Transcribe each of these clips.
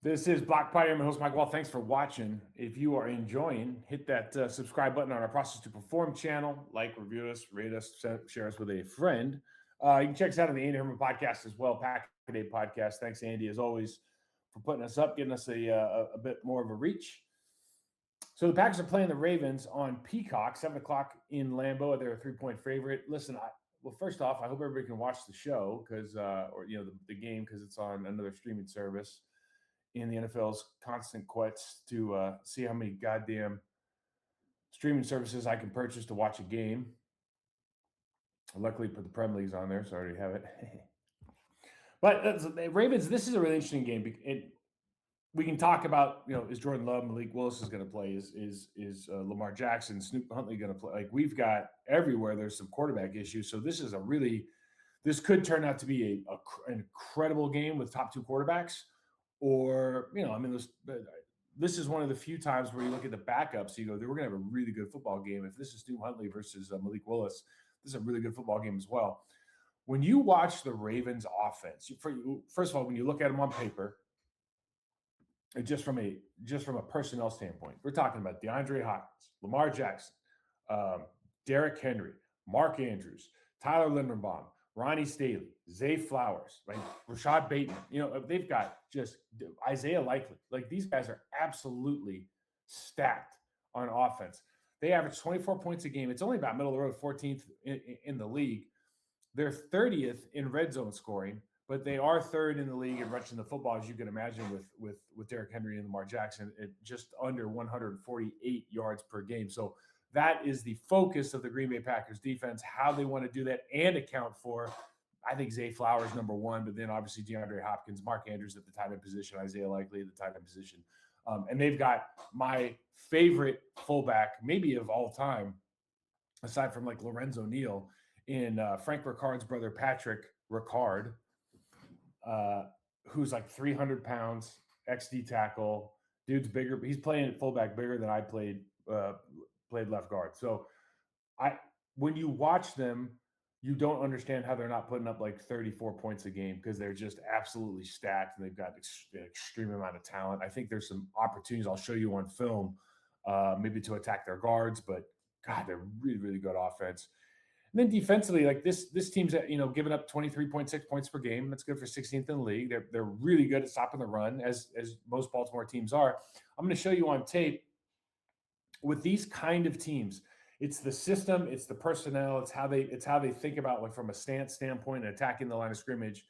This is Block Party. I'm your host, Mike Wall. Thanks for watching. If you are enjoying, hit that subscribe button on our Process to Perform channel. Like, review us, rate us, share us with a friend. You can check us out on the Andy Herman podcast as well, Pack a Day podcast. Thanks, Andy, as always, for putting us up, getting us a bit more of a reach. So the Packers are playing the Ravens on Peacock, 7 o'clock in Lambeau. They're a 3-point favorite. Listen, well, first off, I hope everybody can watch the show because, or the game because it's on another streaming service in the NFL's constant quest to see how many goddamn streaming services I can purchase to watch a game. Luckily, put the Prem League's on there, so I already have it. But Ravens, this is a really interesting game. We can talk about, is Jordan Love, Malik Willis is going to play, is Lamar Jackson, Snoop Huntley going to play? Like we've got everywhere. There's some quarterback issues, so this could turn out to be an incredible game with top two quarterbacks. Or, this is one of the few times where you look at the backups, you go, we're going to have a really good football game. If this is Stu Huntley versus Malik Willis, this is a really good football game as well. When you watch the Ravens offense, first of all, when you look at them on paper, just from a personnel standpoint, we're talking about DeAndre Hopkins, Lamar Jackson, Derrick Henry, Mark Andrews, Tyler Linderbaum, Ronnie Staley, Zay Flowers, right? Rashad Bateman. They've got just Isaiah Likely. Like these guys are absolutely stacked on offense. They average 24 points a game. It's only about middle of the road, 14th in the league. They're 30th in red zone scoring, but they are third in the league in rushing the football, as you can imagine, with Derrick Henry and Lamar Jackson at just under 148 yards per game. So that is the focus of the Green Bay Packers defense, how they want to do that and account for, I think, Zay Flowers, number one, but then obviously DeAndre Hopkins, Mark Andrews at the tight end position, Isaiah Likely at the tight end position. And they've got my favorite fullback, maybe of all time, aside from like Lorenzo Neal, in Frank Ricard's brother, Patrick Ricard, who's like 300 pounds, XD tackle. Dude's bigger. He's playing fullback bigger than I played left guard. So when you watch them, you don't understand how they're not putting up like 34 points a game because they're just absolutely stacked and they've got an extreme amount of talent. I think there's some opportunities I'll show you on film, maybe to attack their guards, but God, they're really, really good offense. And then defensively, like this team's giving up 23.6 points per game. That's good for 16th in the league. They're really good at stopping the run, as most Baltimore teams are. I'm going to show you on tape with these kind of teams. It's the system, it's the personnel, it's how they think about, like, from a stance standpoint and attacking the line of scrimmage.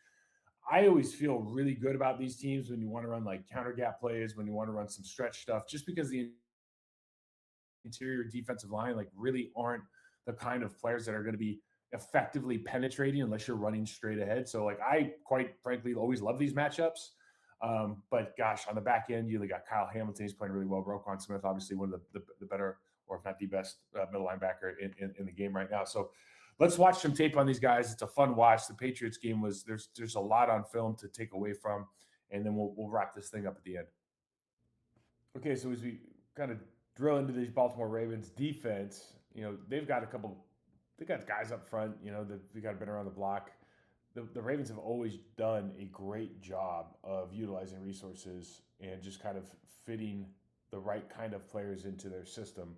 I always feel really good about these teams when you want to run like counter gap plays, when you want to run some stretch stuff, just because the interior defensive line like really aren't the kind of players that are going to be effectively penetrating unless you're running straight ahead. So like I quite frankly always love these matchups. But gosh, on the back end, you got Kyle Hamilton. He's playing really well. Roquan Smith, obviously one of the better, or if not the best, middle linebacker in the game right now. So let's watch some tape on these guys. It's a fun watch. The Patriots game was there's a lot on film to take away from, and then we'll wrap this thing up at the end. Okay, so as we kind of drill into these Baltimore Ravens defense, they've got guys up front, they've got been around the block. The Ravens have always done a great job of utilizing resources and just kind of fitting the right kind of players into their system.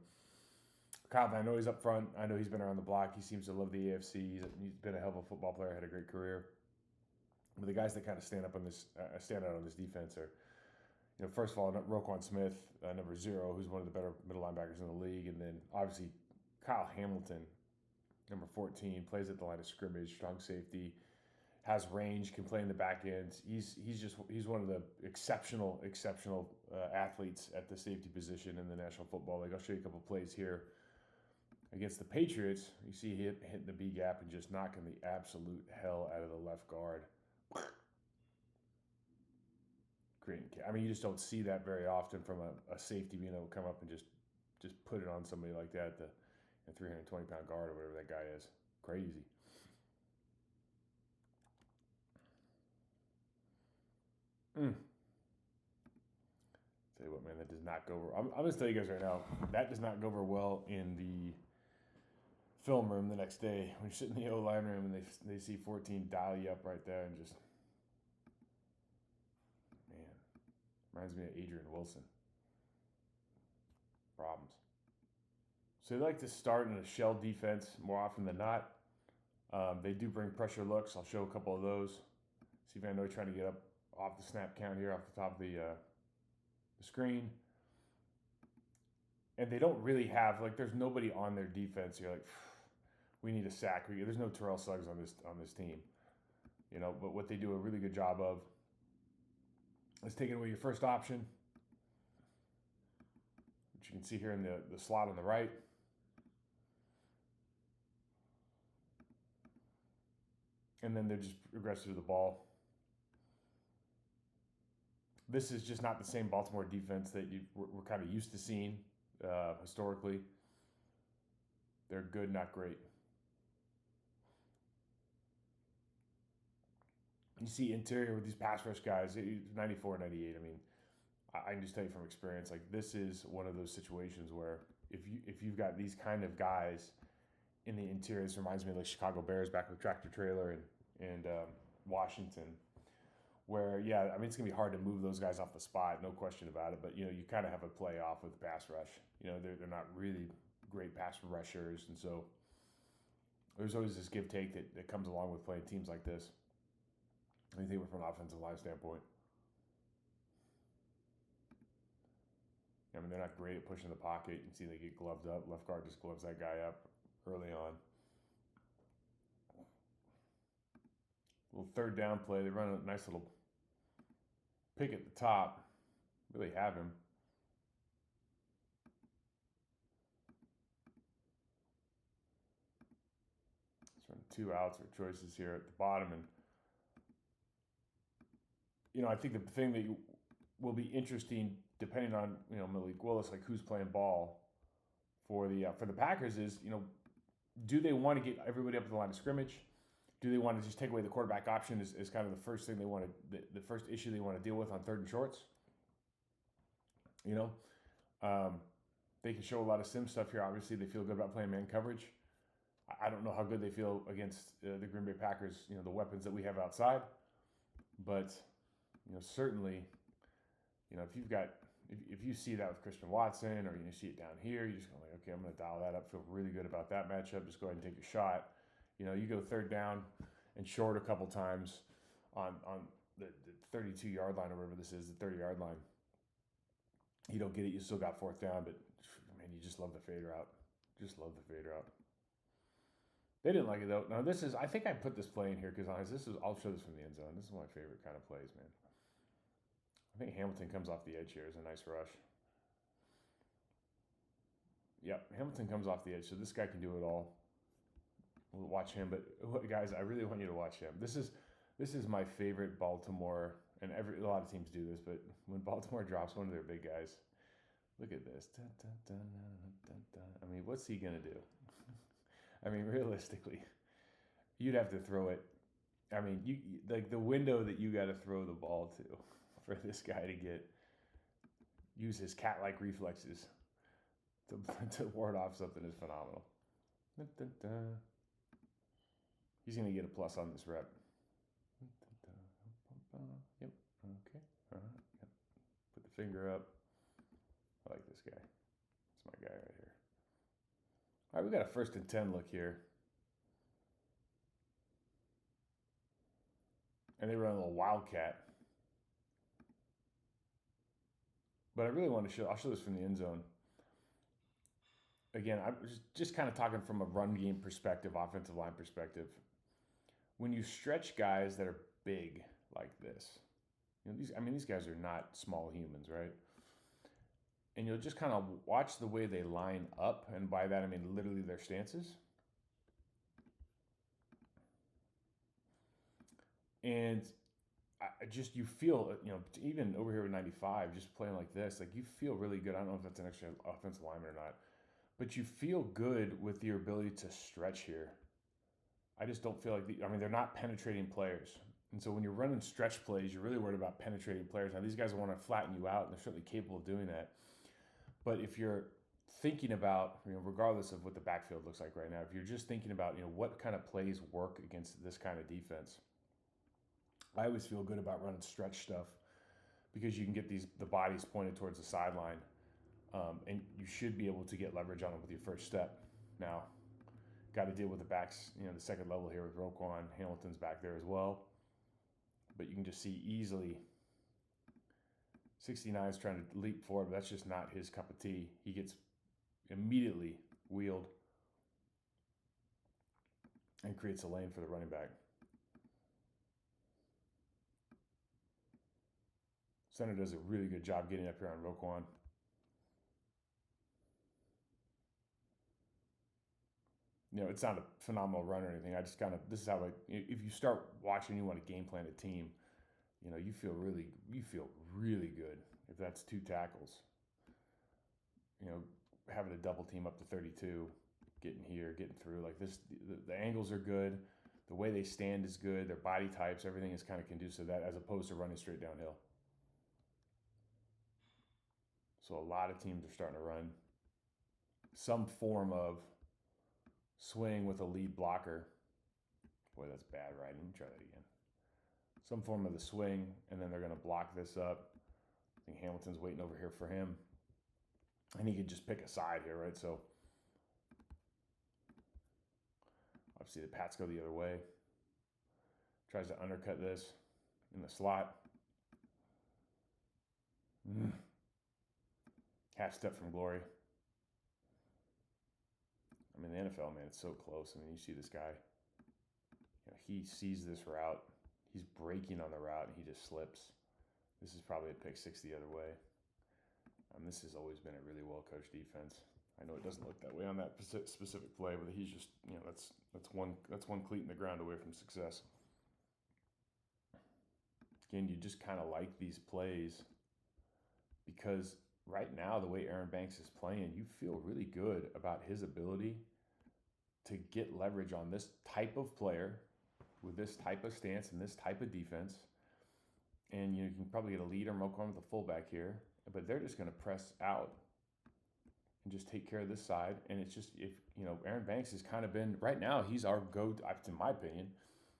Kyle, I know he's up front. I know he's been around the block. He seems to love the AFC. He's been a hell of a football player, had a great career. But the guys that kind of stand out on this defense are, first of all, Roquan Smith, number 0, who's one of the better middle linebackers in the league. And then obviously Kyle Hamilton, number 14, plays at the line of scrimmage, strong safety, has range, can play in the back end. He's one of the exceptional athletes at the safety position in the National Football League. I'll show you a couple plays here against the Patriots. You see him hitting the B gap and just knocking the absolute hell out of the left guard. Great. I mean, you just don't see that very often from a safety being able to come up and just put it on somebody like that, the 320-pound guard or whatever that guy is. Crazy. Tell you what, man, that does not go over. I'm going to tell you guys right now, that does not go over well in the film room the next day when you're sitting in the O-line room and they see 14 dial you up right there and just, man. Reminds me of Adrian Wilson. Problems. So they like to start in a shell defense more often than not. They do bring pressure looks. I'll show a couple of those. See Van Noy trying to get up off the snap count here, off the top of the screen. And they don't really have, like, there's nobody on their defense. You're like, we need a sack. There's no Terrell Suggs on this team. You know, but what they do a really good job of is taking away your first option, which you can see here in the slot on the right. And then they're just aggressive to the ball. This is just not the same Baltimore defense that we're kind of used to seeing historically. They're good, not great. You see interior with these pass rush guys, 94, 98. I mean, I can just tell you from experience, like, this is one of those situations where if you've got these kind of guys in the interior, this reminds me of the Chicago Bears back with Tractor Trailer and Washington, where, yeah, I mean, it's going to be hard to move those guys off the spot, no question about it, but, you know, you kind of have a play off with the pass rush. You know, they're not really great pass rushers, and so there's always this give-take that comes along with playing teams like this. I think from an offensive line standpoint. I mean, they're not great at pushing the pocket. You can see they get gloved up. Left guard just gloves that guy up early on. Little third down play. They run a nice little pick at the top. Really have him. Let's run 2 outs or choices here at the bottom. And, you know, I think the thing that will be interesting, depending on, you know, Malik Willis, like who's playing ball for the Packers, is, you know, do they want to get everybody up to the line of scrimmage? Do they want to just take away the quarterback option as kind of the first thing they want to, the first issue they want to deal with on third and shorts? You know, they can show a lot of sim stuff here. Obviously, they feel good about playing man coverage. I don't know how good they feel against the Green Bay Packers, you know, the weapons that we have outside. But, you know, certainly, you know, if you see that with Christian Watson, or you see it down here, you're just going like, okay, I'm going to dial that up. Feel really good about that matchup. Just go ahead and take a shot. You know, you go third down and short a couple times on the 32-yard line, or whatever this is, the 30-yard line. You don't get it. You still got fourth down, but, man, you just love the fade route. Just love the fade route. They didn't like it, though. Now, this is, I think I put this play in here because I'll show this from the end zone. This is one of my favorite kind of plays, man. I think Hamilton comes off the edge here. It's a nice rush. Yep, Hamilton comes off the edge, so this guy can do it all. We'll watch him, but guys, I really want you to watch him. This is my favorite Baltimore, and a lot of teams do this, but when Baltimore drops one of their big guys, look at this. Dun, dun, dun, dun, dun, dun. I mean, what's he gonna do? I mean, realistically, you'd have to throw it. I mean, you like the window that you got to throw the ball to for this guy to use his cat-like reflexes to ward off something is phenomenal. Dun, dun, dun. He's going to get a plus on this rep. Yep. Okay. Yep. Put the finger up. I like this guy. It's my guy right here. All right, we got a 1st and 10 look here. And they run a little wildcat. But I really want to I'll show this from the end zone. Again, I'm just kind of talking from a run game perspective, offensive line perspective. When you stretch guys that are big like this, you know, these guys are not small humans, right? And you'll just kind of watch the way they line up, and by that I mean literally their stances. And you feel, you know, even over here with 95, just playing like this, like you feel really good. I don't know if that's an extra offensive lineman or not, but you feel good with your ability to stretch here. I just don't feel like they're not penetrating players. And so when you're running stretch plays, you're really worried about penetrating players. Now, these guys want to flatten you out, and they're certainly capable of doing that. But if you're thinking about, you know, regardless of what the backfield looks like right now, if you're just thinking about, you know, what kind of plays work against this kind of defense, I always feel good about running stretch stuff because you can get the bodies pointed towards the sideline, and you should be able to get leverage on them with your first step. Now, got to deal with the backs, the second level here with Roquan. Hamilton's back there as well. But you can just see easily 69 is trying to leap forward, but that's just not his cup of tea. He gets immediately wheeled and creates a lane for the running back. Center does a really good job getting up here on Roquan. It's not a phenomenal run or anything. I just this is how if you start watching, you want to game plan a team, you feel really good if that's 2 tackles. Having a double team up to 32, getting here, getting through like this, the angles are good. The way they stand is good. Their body types, everything is kind of conducive to that as opposed to running straight downhill. So a lot of teams are starting to run some form of swing with a lead blocker. Boy, that's bad riding. Let me try that again. Some form of the swing, and then they're going to block this up. I think Hamilton's waiting over here for him. And he could just pick a side here, right? So obviously the Pats go the other way. Tries to undercut this in the slot. Half step from glory. I mean, the NFL, man, it's so close. I mean, you see this guy. He sees this route. He's breaking on the route, and he just slips. This is probably a pick 6 the other way. This has always been a really well-coached defense. I know it doesn't look that way on that specific play, but he's just, that's one cleat in the ground away from success. Again, you just kind of like these plays because right now, the way Aaron Banks is playing, you feel really good about his ability to get leverage on this type of player with this type of stance and this type of defense. And you can probably get a lead or Roquan with the fullback here, but they're just going to press out and just take care of this side. And it's just, if Aaron Banks has kind of been, right now, he's our go-to, in my opinion,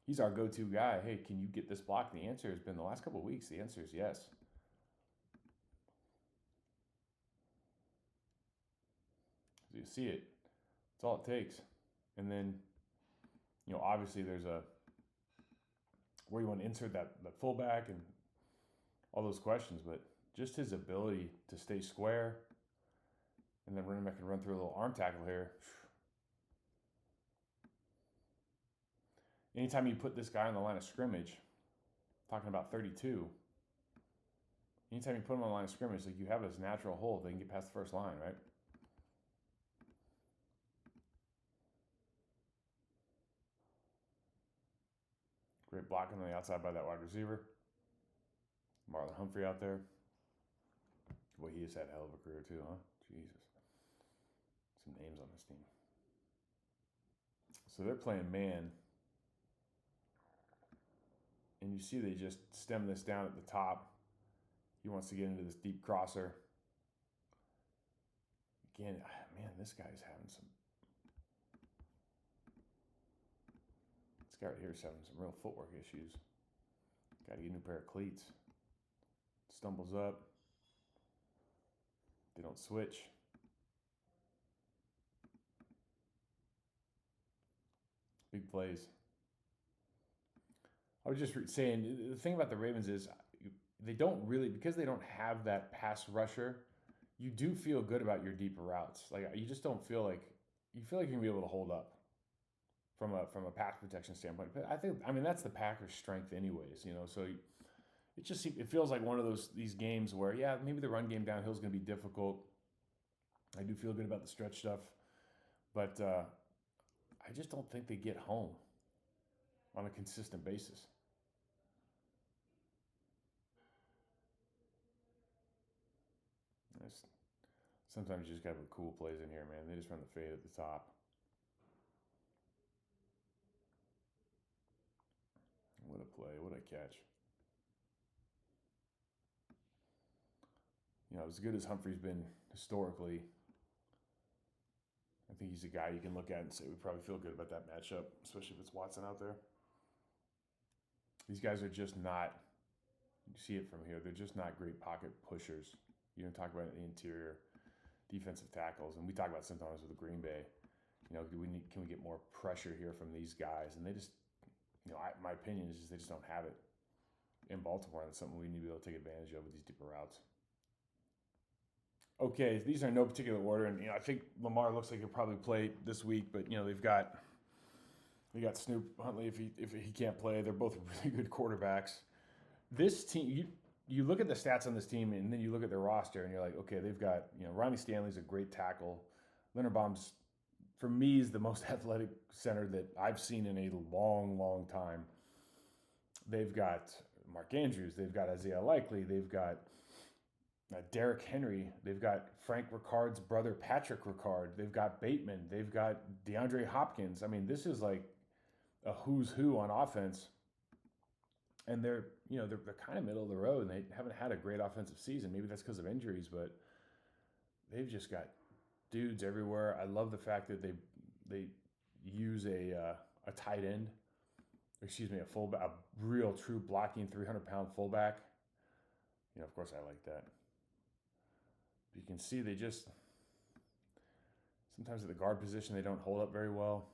he's our go-to guy. Hey, can you get this block? And the answer has been the last couple of weeks, the answer is yes. So you see it. That's all it takes. And then, obviously there's where you want to insert that fullback and all those questions, but just his ability to stay square and then running back and run through a little arm tackle here. Anytime you put this guy on the line of scrimmage, talking about 32, anytime you put him on the line of scrimmage, like you have this natural hold, they can get past the first line, right? Great blocking on the outside by that wide receiver. Marlon Humphrey out there. Boy, he has had a hell of a career too, huh? Jesus. Some names on this team. So they're playing man. And you see they just stem this down at the top. He wants to get into this deep crosser. Again, man, this guy's having some... This guy right here is having some real footwork issues. Got to get a new pair of cleats. Stumbles up. They don't switch. Big plays. I was just saying, the thing about the Ravens is they don't really, because they don't have that pass rusher, you do feel good about your deeper routes. Like you just don't feel like, you feel like you're going to be able to hold up from a pass protection standpoint. But I mean, that's the Packers' strength anyways, so it feels like one of these games where, yeah, maybe the run game downhill is going to be difficult. I do feel good about the stretch stuff, but I just don't think they get home on a consistent basis. Sometimes you just got to put cool plays in here, man. They just run the fade at the top. What a play. What a catch. As good as Humphrey's been historically, I think he's a guy you can look at and say we probably feel good about that matchup, especially if it's Watson out there. These guys are just not You see it from here. They're just not great pocket pushers. You don't talk about the interior defensive tackles, and we talk about sometimes with the Green Bay. You know, can we get more pressure here from these guys? And they just, you know, my opinion is just they just don't have it in Baltimore. And it's something we need to be able to take advantage of with these deeper routes. Okay, these are in no particular order, and you know I think Lamar looks like he'll probably play this week, but you know they got Snoop Huntley if he can't play. They're both really good quarterbacks. This team, you look at the stats on this team, and then you look at their roster, and you're like, okay, they've got, you know, Ronnie Stanley's a great tackle. Linderbaum's, for me, is the most athletic center that I've seen in a long, long time. They've got Mark Andrews. They've got Isaiah Likely. They've got Derrick Henry. They've got Frank Ricard's brother, Patrick Ricard. They've got Bateman. They've got DeAndre Hopkins. I mean, this is like a who's who on offense. And they're kind of middle of the road, and they haven't had a great offensive season. Maybe that's because of injuries, but they've just got dudes everywhere. I love the fact that they use a tight end, a fullback, a real true blocking 300-pound fullback. You know, of course I like that. You can see they just sometimes at the guard position they don't hold up very well.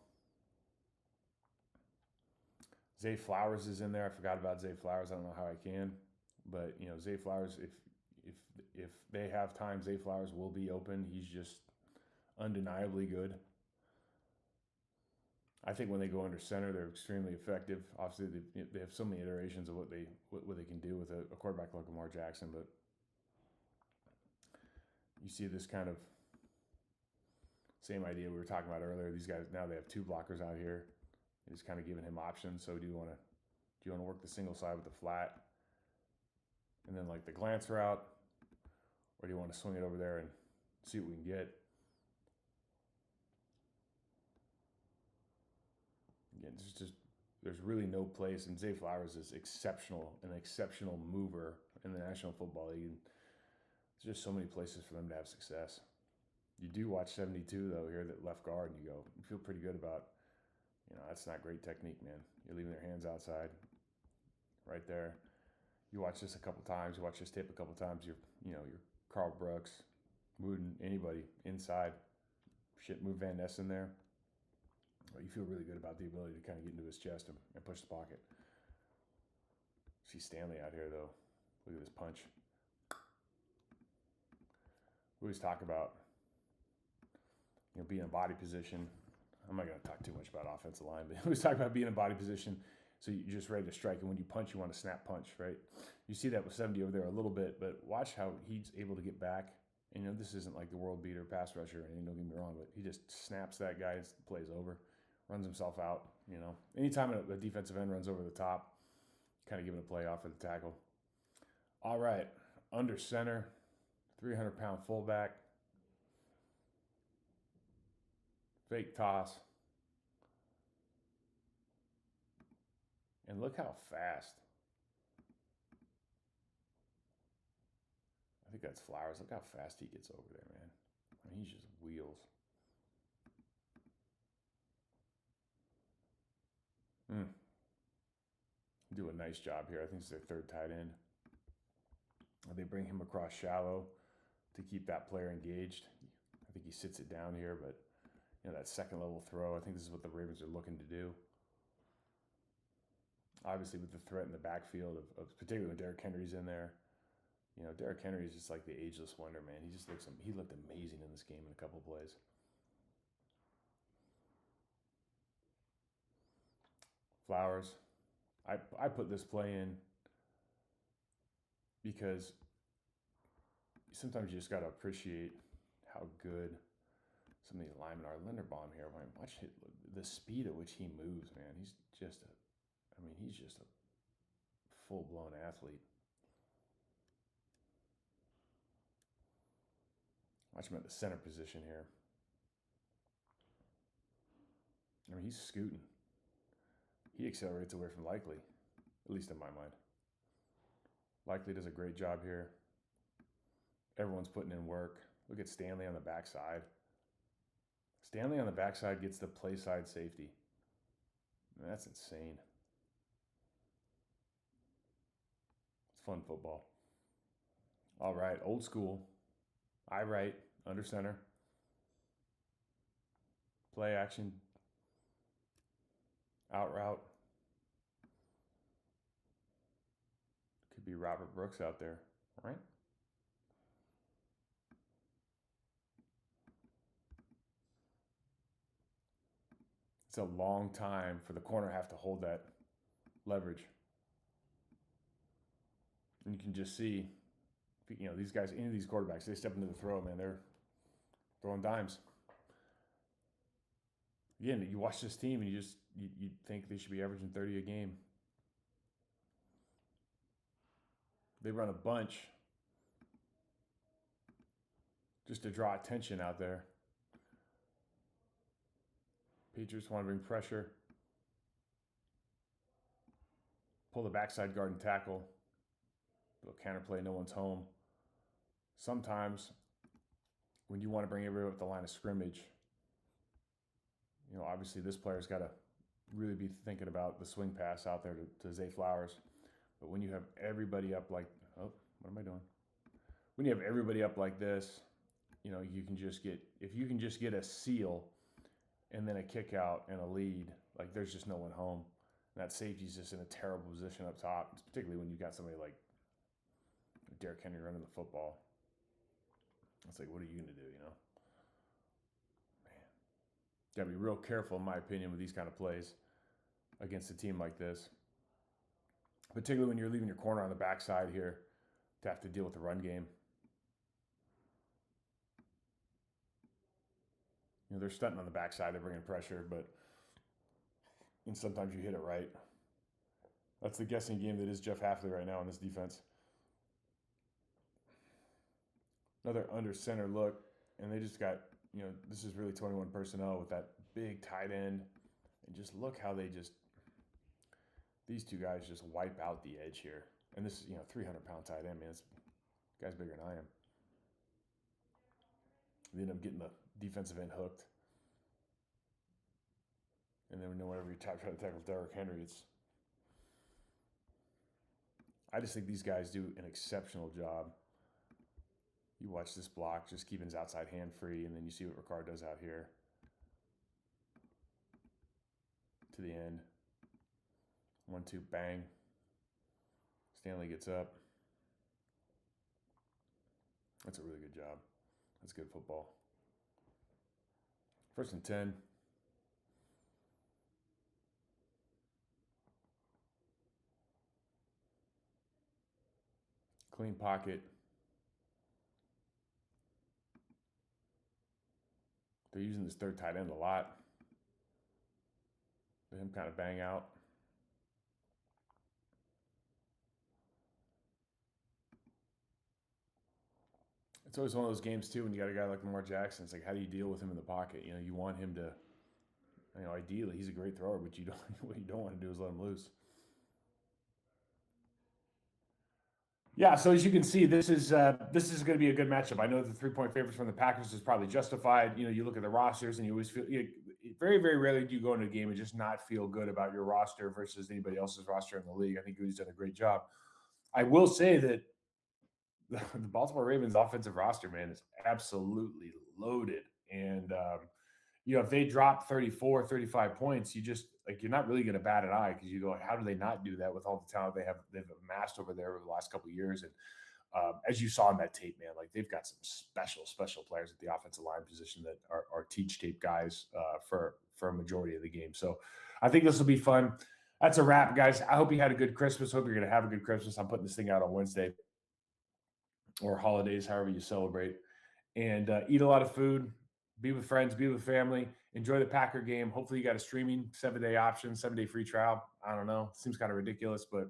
Zay Flowers is in there. I forgot about Zay Flowers. I don't know how I can, but you know, Zay Flowers. If they have time, Zay Flowers will be open. He's just undeniably good. I think when they go under center, they're extremely effective. Obviously, they have so many iterations of what they can do with a quarterback like Lamar Jackson, but you see this kind of same idea we were talking about earlier. These guys now they have two blockers out here. It's kind of giving him options. So do you want to work the single side with the flat and then like the glance route, or do you want to swing it over there and see what we can get? Again, there's really no place, and Zay Flowers is an exceptional mover in the National Football League. And there's just so many places for them to have success. You do watch 72 though here, that left guard, and you feel pretty good about. You know, that's not great technique, man. You're leaving their hands outside right there. You watch this a couple times. You watch this tape a couple times. You're Carl Brooks, Wooden, anybody inside. Move Van Ness in there. But you feel really good about the ability to kind of get into his chest and push the pocket. See Stanley out here, though. Look at this punch. We always talk about, you know, being in body position. I'm not going to talk too much about offensive line, but we always talk about being in body position. So you're just ready to strike. And when you punch, you want to snap punch, right? You see that with 70 over there a little bit, but watch how he's able to get back. And, you know, this isn't like the world beater pass rusher, and don't get me wrong, but he just snaps that guy, plays over, runs himself out. You know, anytime a defensive end runs over the top, kind of giving a play off for the tackle. All right, under center, 300-pound fullback. Fake toss. And look how fast. I think that's Flowers. Look how fast he gets over there, man. I mean, he's just wheels. Do a nice job here. I think it's their third tight end. They bring him across shallow to keep that player engaged. I think he sits it down here, but you know, that second level throw, I think this is what the Ravens are looking to do. Obviously, with the threat in the backfield of particularly when Derrick Henry's in there. You know, Derrick Henry is just like the ageless wonder, man. He looked amazing in this game in a couple plays. Flowers. I put this play in because sometimes you just got to appreciate how good some of these linemen are. Linderbaum here, watch the speed at which he moves, man. He's just a full-blown athlete. Watch him at the center position here. I mean, he's scooting. He accelerates away from Likely, at least in my mind. Likely does a great job here. Everyone's putting in work. Look at Stanley on the backside. Stanley on the backside gets the play side safety. Man, that's insane. Fun football. All right, old school. I right, under center. Play action. Out route. Could be Robert Brooks out there, right? It's a long time for the corner have to hold that leverage. And you can just see, these guys, any of these quarterbacks, they step into the throw, man, they're throwing dimes. Again, you watch this team and you think they should be averaging 30 a game. They run a bunch just to draw attention out there. Patriots want to bring pressure. Pull the backside guard and tackle. Little counterplay, no one's home. Sometimes when you want to bring everyone up the line of scrimmage, obviously this player's got to really be thinking about the swing pass out there to Zay Flowers. But when you have everybody up like, what am I doing? When you have everybody up like this, you can just get a seal and then a kick out and a lead, like there's just no one home. And that safety's just in a terrible position up top, particularly when you got somebody like Derrick Henry running the football. It's like, what are you going to do, Man. Got to be real careful, in my opinion, with these kind of plays against a team like this. Particularly when you're leaving your corner on the backside here to have to deal with the run game. They're stunting on the backside. They're bringing pressure, and sometimes you hit it right. That's the guessing game that is Jeff Hafley right now in this defense. Another under center look, and they just got, this is really 21 personnel with that big tight end. And just look how these two guys just wipe out the edge here. And this is, 300-pound tight end, man. This guy's bigger than I am. They end up getting the defensive end hooked. And then whenever you try to tackle Derrick Henry, I just think these guys do an exceptional job. You watch this block, just keeping his outside hand free, and then you see what Ricard does out here. To the end. 1-2, bang. Stanley gets up. That's a really good job. That's good football. 1st and 10. Clean pocket. They're using this third tight end a lot. Let him kind of bang out. It's always one of those games too when you got a guy like Lamar Jackson. It's like, how do you deal with him in the pocket? You want him to, ideally he's a great thrower, but what you don't want to do is let him loose. Yeah, so as you can see, this is going to be a good matchup. I know the 3-point favorites from the Packers is probably justified. You look at the rosters and you always feel very, very rarely do you go into a game and just not feel good about your roster versus anybody else's roster in the league. I think Goody's done a great job. I will say that the Baltimore Ravens offensive roster, man, is absolutely loaded. And, if they drop 34, 35 points, you're not really going to bat an eye because you go, how do they not do that with all the talent they've amassed over there over the last couple of years? And as you saw in that tape, man, like they've got some special players at the offensive line position that are teach tape guys for a majority of the game. So I think this will be fun. That's a wrap, guys. I hope you had a good Christmas. Hope you're going to have a good Christmas. I'm putting this thing out on Wednesday or holidays, however you celebrate. And eat a lot of food. Be with friends, be with family, enjoy the Packer game. Hopefully you got a streaming 7-day option, 7-day free trial. I don't know. Seems kind of ridiculous, but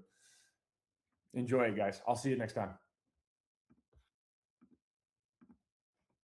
enjoy it, guys. I'll see you next time.